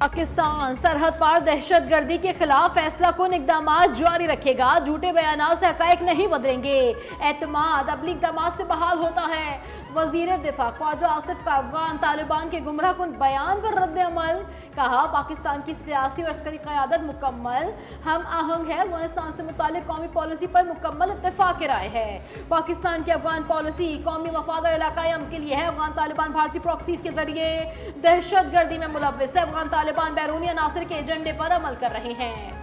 पाकिस्तान सरहद पार दहशतगर्दी के खिलाफ फैसला कुन इकदाम जारी रखेगा। झूठे बयान से हकायक नहीं बदलेंगे। एतमाद अबली इकदाम से बहाल होता है। वजीर दिफा ख्वाजा आसिफ का अफगान तालिबान के गुमराह कुन बयान पर रद्द अमल। कहा, पाकिस्तान की सियासी और अस्करी क़यादत मुकम्मल हम आहंग है। अफगानिस्तान से मुतालिक कौमी पॉलिसी पर मुकम्मल इत्तेफाक राय है। पाकिस्तान की अफगान पॉलिसी कौमी मफाद और इलाकाई अमन के लिए है। अफगान तालिबान भारतीय प्रॉक्सीज के जरिए दहशतगर्दी में मुलव्विस है। अफगान तालिबान बैरूनी अनासर के एजेंडे पर अमल कर रहे हैं।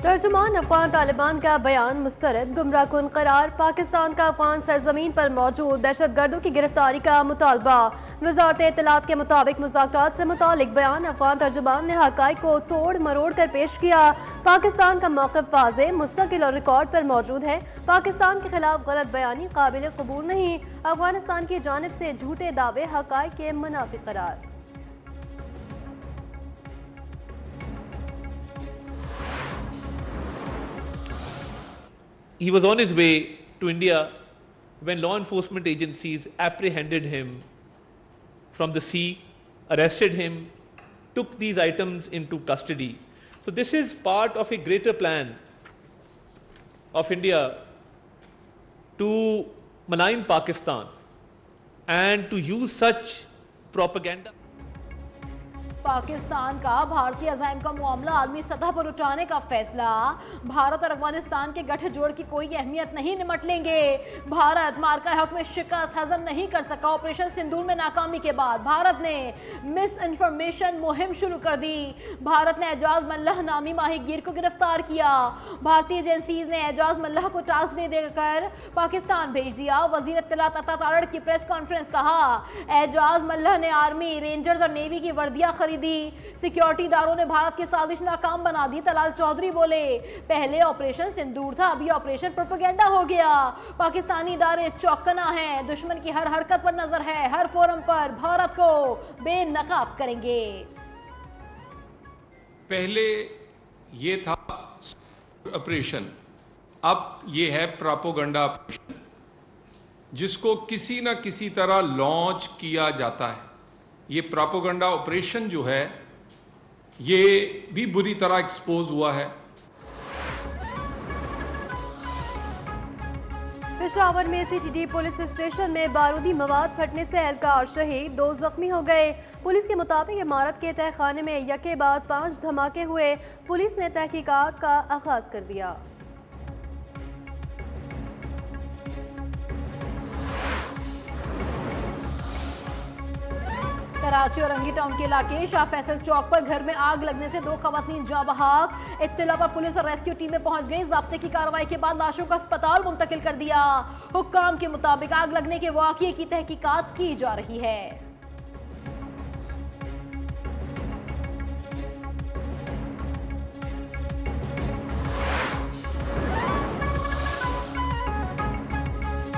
तर्जुमान अफगान तालिबान का बयान मुस्तरद। गुमराह कुन करार। पाकिस्तान का अफगान सरजमीन पर मौजूद दहशतगर्दों की गिरफ्तारी का मुतालबा। वजारत इत्तलात के मुताबिक मुज़ाकरात से मुतालिक बयान अफगान तर्जुमान ने हक़ाइक़ को तोड़ मरोड़ कर पेश किया। पाकिस्तान का मौक़िफ़ वाज़ेह, मुस्तकिल और रिकॉर्ड पर मौजूद है। पाकिस्तान के खिलाफ गलत बयानी काबिल कबूल नहीं। अफगानिस्तान की जानिब से झूठे दावे हक़ाइक़ के मुनाफी करार। He was on his way to India when law enforcement agencies apprehended him from the sea, arrested him, took these items into custody. So this is part of a greater plan of India to malign Pakistan and to use such propaganda. Pakistan का भारतीय अज़ाइम का मामला आलमी सतह पर उठाने का फैसला। भारत और अफगानिस्तान के गठजोड़ की कोई अहमियत नहीं, निमट लेंगे। भारत मार्का हक में शिकस्त हजम नहीं कर सका। ऑपरेशन सिंदूर में नाकामी के बाद भारत ने मिस इन्फॉर्मेशन मुहिम शुरू कर दी। भारत ने एजाज मल्लाह नामी माहीगीर को गिरफ्तार किया। भारतीय एजेंसीज ने एजाज मल्लाह को टास्क दे देकर पाकिस्तान भेज दिया। वजीर इत्तलात अता तारड़ की प्रेस कॉन्फ्रेंस। कहा, एजाज मल्लाह ने आर्मी, रेंजर्स और नेवी की वर्दियां खरीदी। सिक्योरिटी दारों ने भारत की साजिश नाकाम बना दी। तलाल चौधरी बोले, पहले ऑपरेशन सिंदूर था, अभी ऑपरेशन प्रोपेगेंडा हो गया। पाकिस्तानी इदारे चौकना हैं, दुश्मन की हर हरकत पर नजर है। हर फोरम पर भारत को बेनकाब करेंगे। पहले ये था ऑपरेशन, अब ये है प्रोपेगेंडा ऑपरेशन, जिसको किसी न किसी तरह लॉन्च किया जाता है। ये प्रोपेगेंडा ऑपरेशन जो है ये भी बुरी तरह एक्सपोज हुआ है। पेशावर में सीटीडी पुलिस स्टेशन में बारूदी मवाद फटने से एहलकार शहीद, 2 जख्मी हो गए। पुलिस के मुताबिक इमारत के तहखाने में यके बाद 5 धमाके हुए। पुलिस ने तहकीकात का आगाज कर दिया। कराची और रंगी टाउन के इलाके शाह फैसल चौक पर घर में आग लगने से 2 खवातीन जाँ बहक। इत्तला पर पुलिस और रेस्क्यू टीमें पहुंच गई। ज़ाब्ते की कार्रवाई के बाद लाशों को अस्पताल मुंतकिल कर दिया। हुक्काम के मुताबिक आग लगने के वाक़ये की तहकीकात की जा रही है।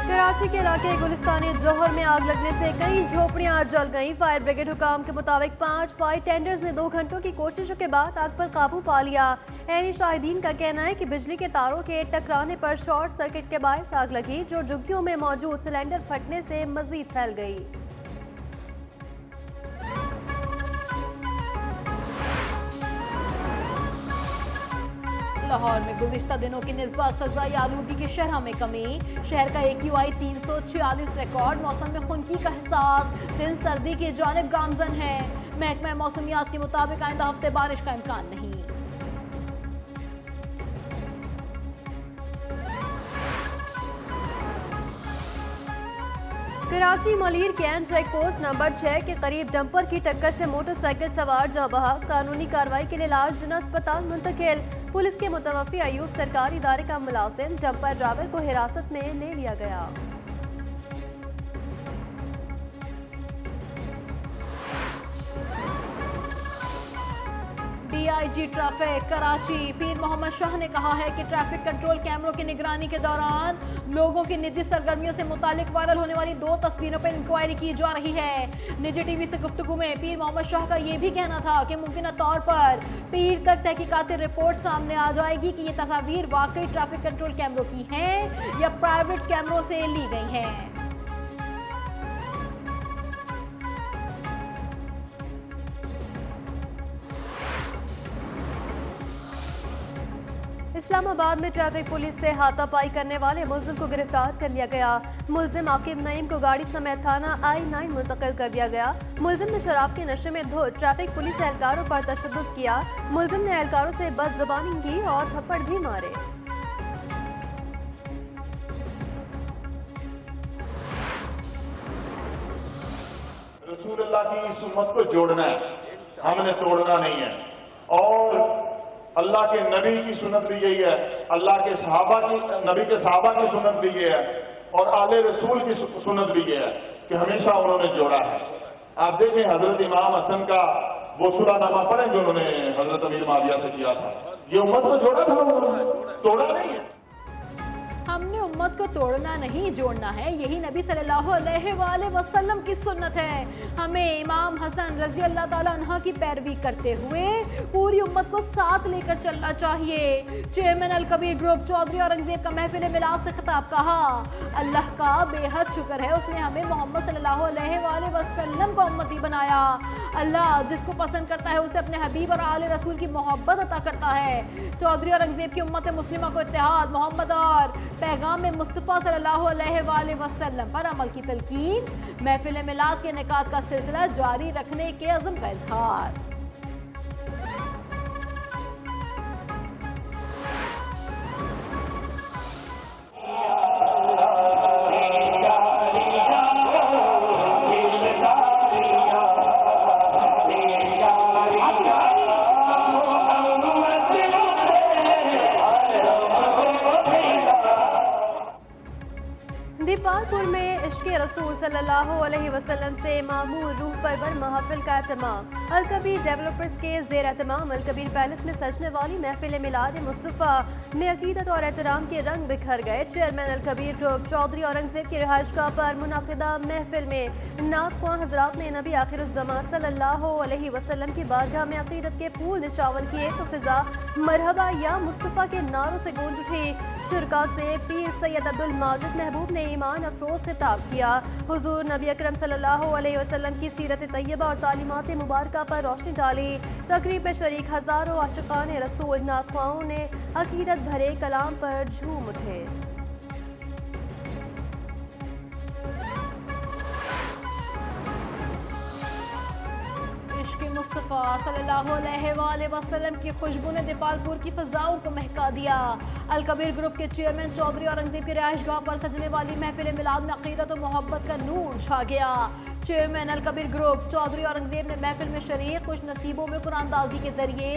कराची के इलाके गुलिस्तानी जौहर में आग लगने से कई झोपड़ियां जल गईं। फायर ब्रिगेड हुकाम के मुताबिक 5 फायर टेंडर्स ने 2 घंटों की कोशिशों के बाद आग पर काबू पा लिया। ऐनी शाहिदीन का कहना है कि बिजली के तारों के टकराने पर शॉर्ट सर्किट के बायस आग लगी, जो झुग्गियों में मौजूद सिलेंडर फटने से मजीद फैल गई। लाहौर में गुज़िश्ता दिनों की निस्बत फ़ज़ाई आलूगी की शरह में कमी। शहर का AQI 346 रिकॉर्ड। मौसम में खुनकी का एहसास, दिन सर्दी की जानिब गामजन है। महकमा मौसमियात के मुताबिक आइंदा हफ्ते बारिश का इम्कान नहीं। Karachi Malir cantt check post number 6 के करीब डंपर की टक्कर से मोटरसाइकिल सवार जाँ बहक। कानूनी कार्रवाई के लिए इलाज जिला अस्पताल मुंतकिल। पुलिस के मुतवफ़ी अयूब सरकारी इदारे का मुलाजिम। डंपर ड्राइवर को हिरासत में ले लिया गया। डीआईजी ट्रैफिक कराची पीर मोहम्मद शाह ने कहा है कि ट्रैफिक कंट्रोल कैमरों की निगरानी के दौरान लोगों की निजी सरगर्मियों से मुतालिक वायरल होने वाली 2 तस्वीरों पर इंक्वायरी की जा रही है। निजी टीवी से गुफ्तगू में पीर मोहम्मद शाह का यह भी कहना था कि मुमकिन तौर पर पीर तक तहकीकाती रिपोर्ट सामने आ जाएगी कि ये तस्वीर वाकई ट्रैफिक कंट्रोल कैमरों की हैं या प्राइवेट कैमरों से ली गई हैं। इस्लामाबाद में ट्रैफिक पुलिस से हाथापाई करने वाले मुलजिम को गिरफ्तार कर लिया गया। मुलजिम आकिब नईम को गाड़ी समेत थाना I-9 मुंतकिल कर दिया गया। मुलजिम ने शराब के नशे में धुत ट्रैफिक पुलिस एहलकारों पर तशद्दुद किया। मुलजिम ने एहलकारों से बदजुबानी की और थप्पड़ भी मारे। रसूलुल्लाह की सुन्नत को जोड़ना है, हमने तोड़ना नहीं है। और अल्लाह के नबी की सुन्नत भी यही है, अल्लाह के सहाबा की, नबी के सहाबा की सुन्नत भी ये है और आले रसूल की सुन्नत भी ये है कि हमेशा उन्होंने जोड़ा है। आप देखें हजरत इमाम हसन का वो सुरानामा पढ़ें जो उन्होंने हजरत अमीर माविया से किया था, ये उम्मत को जोड़ा था, उन्होंने तोड़ा नहीं है। हमने उम्मत को तोड़ना नहीं जोड़ना है, यही नबी सल्लल्लाहु अलैहि वसल्लम की सुन्नत है। हमें इमाम हसन रजी अल्लाह ताला अन्हा की पैरवी करते हुए पूरी उम्मत को साथ लेकर चलना चाहिए। चेयरमैन अल कबीर ग्रुप चौधरी औरंगजेब का महफिल मिलाद से खिताब कहा, अल्लाह का बेहद शुक्र है उसने हमें मोहम्मद सल्लल्लाहु अलैहि वसल्लम को उम्मती बनाया। अल्लाह जिसको पसंद करता है उसे अपने हबीब और आले रसूल की मोहब्बत अता करता है। चौधरी औरंगजेब की उम्मत मुस्लिमा को इत्तेहाद, मोहम्मद और पैगाम में मुस्तफ़ा सल्लल्लाहु अलैहि वसल्लम पर अमल की तलकीन, महफिल मिलाद के निकात का सिलसिला जारी रखने के अज़्म का इज़हार। दीपालपुर में इश्क़ रसूल सल्लल्लाहु अलैहि वसल्लम से मामूर रूह परवर महफिल का एहतमाम। अल कबीर डेवलपर्स के ज़ेर एहतमाम अल कबीर पैलेस में सजने वाली महफिल मिलाद मुस्तफ़ा में अकीदत और एहतराम के रंग बिखर गए। चेयरमैन अल कबीर ग्रुप चौधरी औरंगजेब की रिहाइशगाह पर मुनाकिदा महफिल में नाख़्वां हज़रात ने नबी आखिरुज़्ज़मा सल्लल्लाहु अलैहि वसल्लम की बारगाह में अकीदत के फूल निछावर किए तो फिज़ा मरहबा या मुस्तफ़ा के नारों से गूंज उठी। शुरका से पीर सैयद अब्दुल माजिद महबूब ने ईमान अफरोज़ खिताब किया। हुजूर नबी अकरम सल्लल्लाहु अलैहि वसल्लम की सीरत तैयबा और तालीमात मुबारका पर रोशनी डाली। तकरीब में शरीक हज़ारों आशिकान रसूल नाख़्वाओं ने अकीदत भरे कलाम पर झूम उठे। मुस्तफ़ा सल्लल्लाहु अलैहि वसल्लम की खुशबू ने दीपालपुर की फ़ज़ाओं को महका दिया। अल कबीर ग्रुप के चेयरमैन चौधरी औरंगजेब की रिहाइशगाह पर सजने वाली महफिल मिलाद में अक़ीदत और मोहब्बत का नूर छा गया। चेयरमैन अल कबीर ग्रुप चौधरी औरंगजेब ने महफिल में शरीक खुश नसीबों में कुरानदाजी के जरिए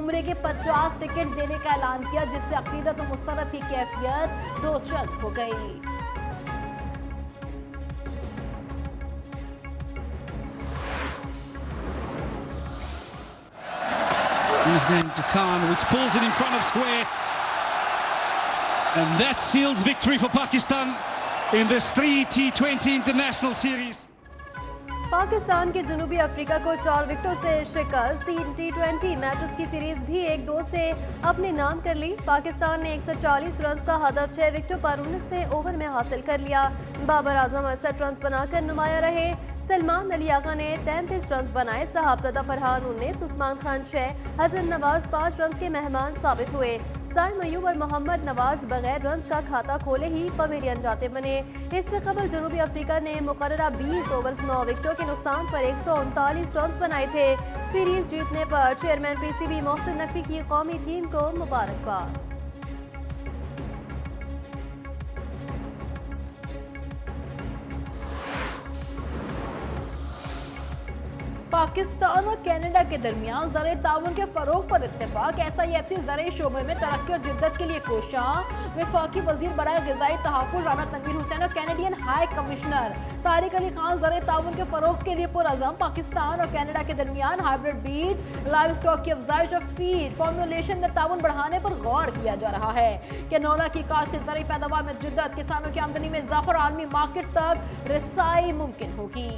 उम्रे के 50 टिकट देने का ऐलान किया, जिससे अक़ीदत और मुसरत की कैफियत दो चंद हो गई। He's going to Khan, which pulls it in front of square. And that seals victory for Pakistan in this 3 T20 international series. Pakistan के जनूबी अफ्रीका को 4 विकेटों से शिकस्त। 3 T20 मैचेस की सीरीज भी 1-2 से अपने नाम कर ली। पाकिस्तान ने 140 रन का हदफ 6 विकेटों पर 19वें ओवर में हासिल कर लिया। बाबर आजम 68 रन बनाकर नुमाया रहे। सलमान अली आगा ने 33 रन बनाए। साहबजादा फरहान 19, उस्मान खान 6, हसन नवाज 5 रन के मेहमान साबित हुए। साइम अयूब और मोहम्मद नवाज बगैर रन्स का खाता खोले ही पवेलियन जाते बने। इससे कबल जनूबी अफ्रीका ने मुकर्ररा 20 ओवर्स 9 विकेटों के नुकसान पर 139 रन बनाए थे। सीरीज जीतने पर चेयरमैन पीसीबी मोहसिन नकवी की कौमी टीम को मुबारकबाद। पाकिस्तान और कनाडा के दरमियान ज़राए ताउन के फरोग पर इत्तेफाक। SIFC ज़राई शोबे में तरक्की और जिद्दत के लिए कोशां। वफाकी वजीर बराए ग़िज़ाई तहफ़्फ़ुज़ राना तनवीर हुसैन और Canadian high commissioner Tariq Ali Khan ज़राए ताउन के फरोग के लिए पुरअज़म। पाकिस्तान और कनाडा के दरमियान हाइब्रिड बीज, लाइव स्टॉक की अफजाइश और फीड फॉर्मुलेशन में ताउन बढ़ाने पर गौर किया जा रहा है। कैनोला की काश्त से ज़राई पैदावार में जिद्दत, किसानों की आमदनी में इजाफा और आलमी मार्केट तक रसाई मुमकिन होगी।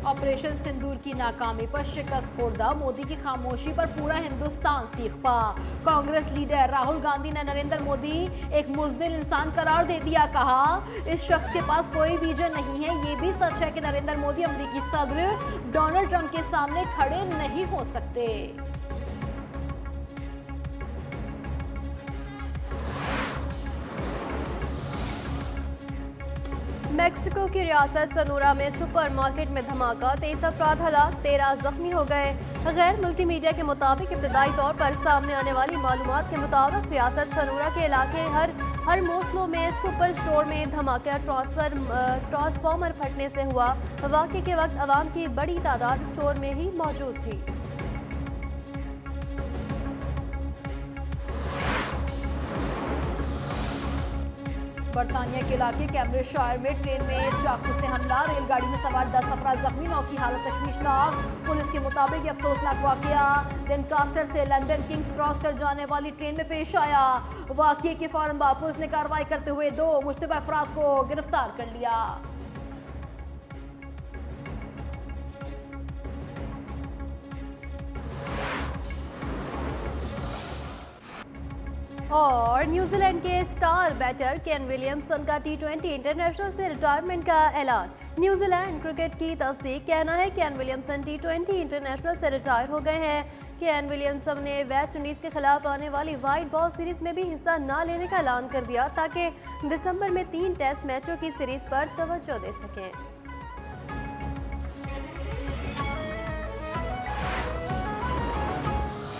ऑपरेशन सिंदूर की नाकामी पर शिकस्त खुर्दा, मोदी की खामोशी पर पूरा हिंदुस्तान सीखपा। कांग्रेस लीडर राहुल गांधी ने नरेंद्र मोदी एक बुज़दिल इंसान करार दे दिया। कहा, इस शख्स के पास कोई विजन नहीं है। ये भी सच है कि नरेंद्र मोदी अमेरिकी सदर डोनाल्ड ट्रंप के सामने खड़े नहीं हो सकते। मेक्सिको की रियासत सनोरा में सुपरमार्केट में धमाका, 23 अफराद हलाक, 13 जख्मी हो गए। गैर मुल्की मीडिया के मुताबिक इब्तदाई तौर पर सामने आने वाली मालूमात के मुताबिक रियासत सनोरा के इलाके हर मोसलो में सुपर स्टोर में धमाका ट्रांसफार्मर फटने से हुआ। वाक़े के वक्त आवाम की बड़ी तादाद स्टोर में ही मौजूद थी। बरतानिया के इलाके कैम्ब्रिजशायर में ट्रेन में चाकू से हमला, रेलगाड़ी में सवार 10 अफराद जख्मी, 9 की हालत तशवीशनाक। पुलिस के मुताबिक ये अफसोसनाक वाकया डेनकास्टर से लंदन किंग्स क्रॉस कर जाने वाली ट्रेन में पेश आया। वाकये के फौरन बाद पुलिस ने कार्रवाई करते हुए 2 मुश्तबा अफराद को गिरफ्तार कर लिया। और न्यूजीलैंड के स्टार बैटर केन विलियमसन का T20 इंटरनेशनल से रिटायरमेंट का ऐलान। न्यूजीलैंड क्रिकेट की तस्दीक, कहना है केन विलियमसन T20 इंटरनेशनल से रिटायर हो गए हैं। केन विलियमसन ने वेस्ट इंडीज के खिलाफ आने वाली वाइट बॉल सीरीज में भी हिस्सा न लेने का ऐलान कर दिया ताकि दिसंबर में 3 टेस्ट मैचों की सीरीज पर तवज्जो दे सकें।